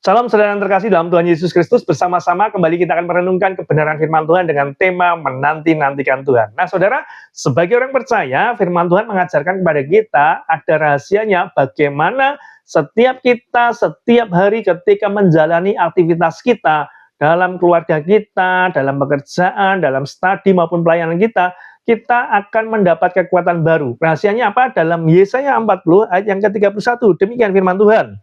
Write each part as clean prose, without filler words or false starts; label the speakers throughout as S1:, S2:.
S1: Salam saudara yang terkasih dalam Tuhan Yesus Kristus, bersama-sama kembali kita akan merenungkan kebenaran firman Tuhan dengan tema menanti-nantikan Tuhan. Nah saudara, sebagai orang percaya, firman Tuhan mengajarkan kepada kita ada rahasianya bagaimana setiap kita, setiap hari ketika menjalani aktivitas kita, dalam keluarga kita, dalam pekerjaan, dalam studi maupun pelayanan kita akan mendapat kekuatan baru. Rahasianya apa? Dalam Yesaya 40 ayat yang ke-31, demikian firman Tuhan.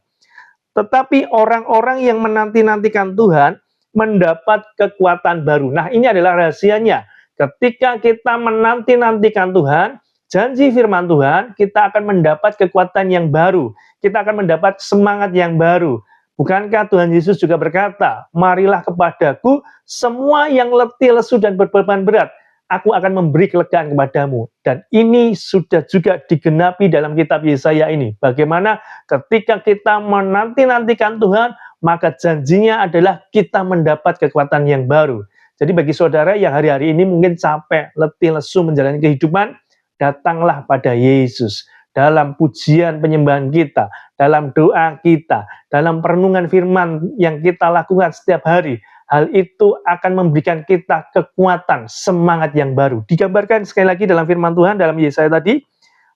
S1: Tetapi orang-orang yang menanti-nantikan Tuhan mendapat kekuatan baru. Nah, ini adalah rahasianya. Ketika kita menanti-nantikan Tuhan, janji firman Tuhan, kita akan mendapat kekuatan yang baru. Kita akan mendapat semangat yang baru. Bukankah Tuhan Yesus juga berkata, "Marilah kepadaku semua yang letih, lesu, dan berbeban berat. Aku akan memberi kelegaan kepadamu." Dan ini sudah juga digenapi dalam kitab Yesaya ini. Bagaimana ketika kita menanti-nantikan Tuhan, maka janjinya adalah kita mendapat kekuatan yang baru. Jadi bagi saudara yang hari-hari ini mungkin capek, letih, lesu menjalani kehidupan, datanglah pada Yesus. Dalam pujian penyembahan kita, dalam doa kita, dalam perenungan firman yang kita lakukan setiap hari, hal itu akan memberikan kita kekuatan, semangat yang baru. Digambarkan sekali lagi dalam firman Tuhan, dalam Yesaya tadi,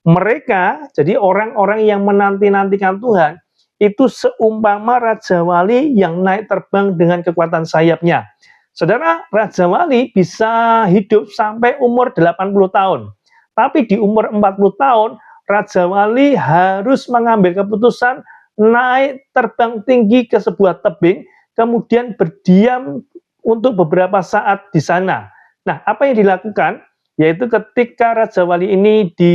S1: mereka, jadi orang-orang yang menanti-nantikan Tuhan, itu seumpama Raja Wali yang naik terbang dengan kekuatan sayapnya. Saudara, Raja Wali bisa hidup sampai umur 80 tahun. Tapi di umur 40 tahun, Raja Wali harus mengambil keputusan naik terbang tinggi ke sebuah tebing, kemudian berdiam untuk beberapa saat di sana. Nah, apa yang dilakukan? Yaitu ketika Raja Wali ini di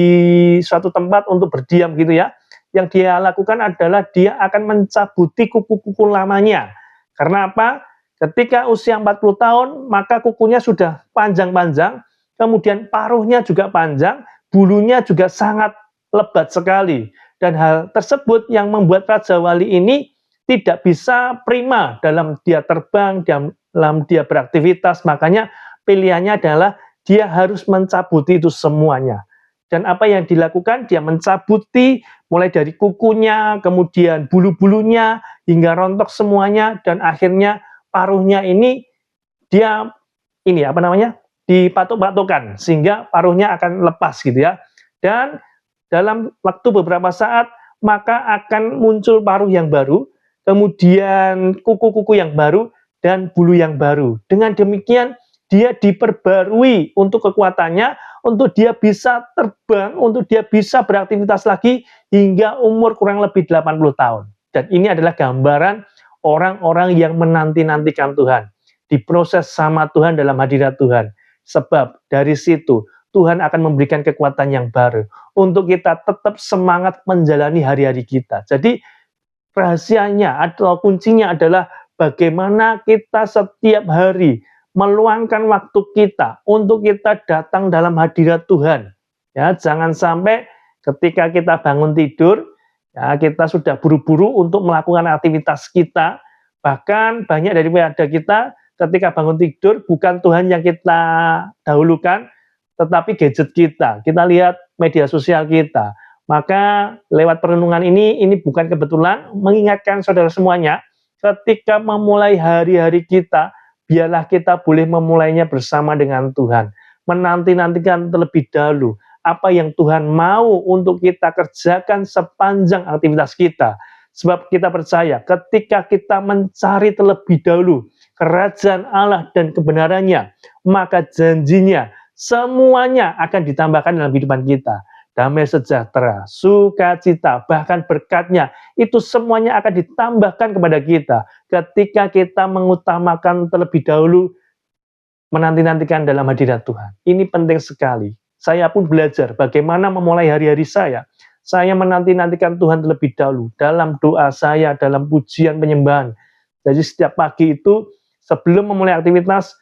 S1: suatu tempat untuk berdiam gitu ya, yang dia lakukan adalah dia akan mencabuti kuku-kuku lamanya. Karena apa? Ketika usia 40 tahun, maka kukunya sudah panjang-panjang, kemudian paruhnya juga panjang, bulunya juga sangat lebat sekali. Dan hal tersebut yang membuat Raja Wali ini tidak bisa prima dalam dia terbang, dalam dia beraktivitas. Makanya pilihannya adalah dia harus mencabuti itu semuanya. Dan apa yang dilakukan? Dia mencabuti mulai dari kukunya, kemudian bulu-bulunya, hingga rontok semuanya, dan akhirnya paruhnya ini dia dipatuk-patukkan sehingga paruhnya akan lepas gitu ya. Dan dalam waktu beberapa saat maka akan muncul paruh yang baru, kemudian kuku-kuku yang baru, dan bulu yang baru. Dengan demikian, dia diperbarui untuk kekuatannya, untuk dia bisa terbang, untuk dia bisa beraktivitas lagi, hingga umur kurang lebih 80 tahun. Dan ini adalah gambaran orang-orang yang menanti-nantikan Tuhan, diproses sama Tuhan dalam hadirat Tuhan. Sebab dari situ, Tuhan akan memberikan kekuatan yang baru untuk kita tetap semangat menjalani hari-hari kita. Jadi rahasianya atau kuncinya adalah bagaimana kita setiap hari meluangkan waktu kita untuk kita datang dalam hadirat Tuhan. Ya, jangan sampai ketika kita bangun tidur, ya, kita sudah buru-buru untuk melakukan aktivitas kita. Bahkan banyak daripada kita ketika bangun tidur bukan Tuhan yang kita dahulukan, tetapi gadget kita. Kita lihat media sosial kita. Maka lewat perenungan ini bukan kebetulan mengingatkan saudara semuanya, ketika memulai hari-hari kita, biarlah kita boleh memulainya bersama dengan Tuhan. Menanti-nantikan terlebih dahulu apa yang Tuhan mau untuk kita kerjakan sepanjang aktivitas kita. Sebab kita percaya ketika kita mencari terlebih dahulu kerajaan Allah dan kebenarannya, maka janjinya semuanya akan ditambahkan dalam kehidupan kita. Damai sejahtera, sukacita, bahkan berkatnya, itu semuanya akan ditambahkan kepada kita ketika kita mengutamakan terlebih dahulu menanti-nantikan dalam hadirat Tuhan. Ini penting sekali. Saya pun belajar bagaimana memulai hari-hari saya. Saya menanti-nantikan Tuhan terlebih dahulu dalam doa saya, dalam pujian penyembahan. Jadi setiap pagi itu sebelum memulai aktivitas,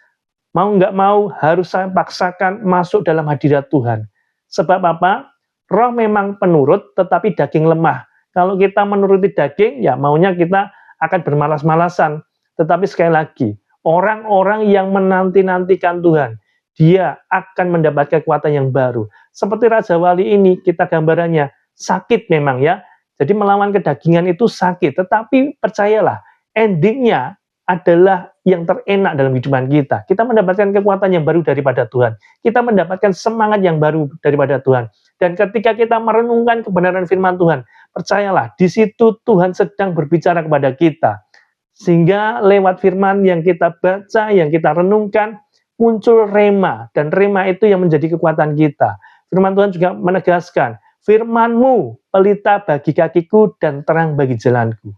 S1: mau nggak mau harus saya paksakan masuk dalam hadirat Tuhan. Sebab apa? Roh memang penurut, tetapi daging lemah. Kalau kita menuruti daging, ya maunya kita akan bermalas-malasan. Tetapi sekali lagi, orang-orang yang menanti-nantikan Tuhan, dia akan mendapat kekuatan yang baru. Seperti Raja Wali ini, kita gambarannya sakit memang ya. Jadi melawan kedagingan itu sakit, tetapi percayalah, endingnya adalah yang terenak dalam kehidupan kita. Kita mendapatkan kekuatan yang baru daripada Tuhan. Kita mendapatkan semangat yang baru daripada Tuhan. Dan ketika kita merenungkan kebenaran firman Tuhan, percayalah, di situ Tuhan sedang berbicara kepada kita. Sehingga lewat firman yang kita baca, yang kita renungkan, muncul rema. Dan rema itu yang menjadi kekuatan kita. Firman Tuhan juga menegaskan, firman-Mu pelita bagi kakiku dan terang bagi jalanku.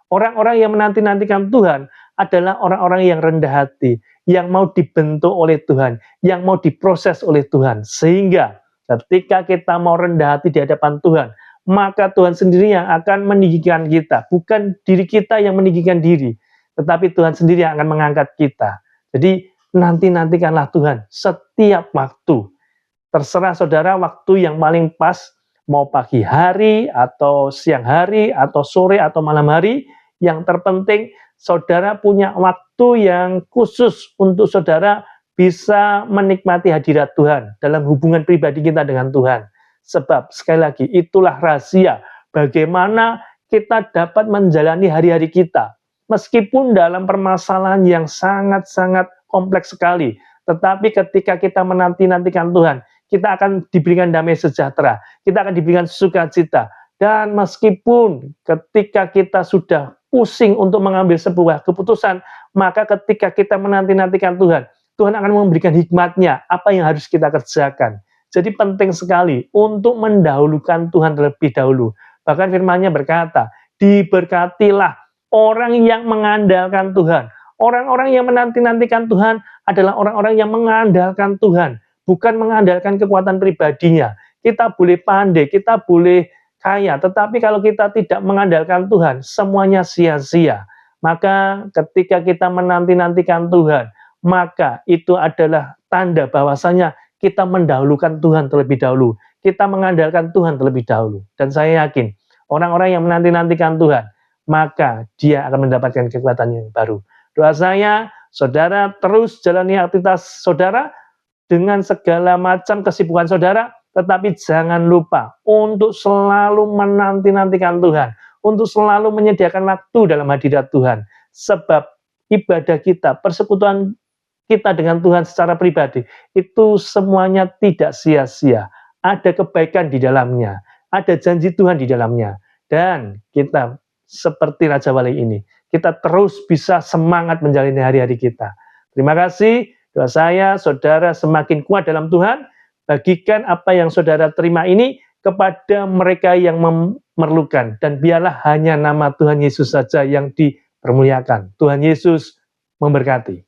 S1: Orang-orang yang menanti-nantikan Tuhan adalah orang-orang yang rendah hati, yang mau dibentuk oleh Tuhan, yang mau diproses oleh Tuhan. Sehingga ketika kita mau rendah hati di hadapan Tuhan, maka Tuhan sendiri yang akan meninggikan kita. Bukan diri kita yang meninggikan diri, tetapi Tuhan sendiri yang akan mengangkat kita. Jadi nanti-nantikanlah Tuhan setiap waktu. Terserah saudara waktu yang paling pas, mau pagi hari, atau siang hari, atau sore, atau malam hari. Yang terpenting, saudara punya waktu yang khusus untuk saudara bisa menikmati hadirat Tuhan dalam hubungan pribadi kita dengan Tuhan. Sebab, sekali lagi, itulah rahasia bagaimana kita dapat menjalani hari-hari kita. Meskipun dalam permasalahan yang sangat-sangat kompleks sekali, tetapi ketika kita menanti-nantikan Tuhan, kita akan diberikan damai sejahtera, kita akan diberikan sukacita. Dan meskipun ketika kita sudah pusing untuk mengambil sebuah keputusan, maka ketika kita menanti-nantikan Tuhan, Tuhan akan memberikan hikmatnya, apa yang harus kita kerjakan. Jadi penting sekali untuk mendahulukan Tuhan terlebih dahulu. Bahkan firman-Nya berkata, diberkatilah orang yang mengandalkan Tuhan. Orang-orang yang menanti-nantikan Tuhan adalah orang-orang yang mengandalkan Tuhan, bukan mengandalkan kekuatan pribadinya. Kita boleh pandai, kita boleh kaya, tetapi kalau kita tidak mengandalkan Tuhan, semuanya sia-sia. Maka ketika kita menanti-nantikan Tuhan, maka itu adalah tanda bahwasanya kita mendahulukan Tuhan terlebih dahulu. Kita mengandalkan Tuhan terlebih dahulu. Dan saya yakin, orang-orang yang menanti-nantikan Tuhan, maka dia akan mendapatkan kekuatan yang baru. Doa saya, saudara terus jalani aktivitas saudara dengan segala macam kesibukan saudara, tetapi jangan lupa untuk selalu menanti-nantikan Tuhan, untuk selalu menyediakan waktu dalam hadirat Tuhan. Sebab ibadah kita, persekutuan kita dengan Tuhan secara pribadi, itu semuanya tidak sia-sia. Ada kebaikan di dalamnya, ada janji Tuhan di dalamnya. Dan kita seperti Raja Wali ini, kita terus bisa semangat menjalani hari-hari kita. Terima kasih, doa saya saudara semakin kuat dalam Tuhan. Bagikan apa yang saudara terima ini kepada mereka yang memerlukan. Dan biarlah hanya nama Tuhan Yesus saja yang dipermuliakan. Tuhan Yesus memberkati.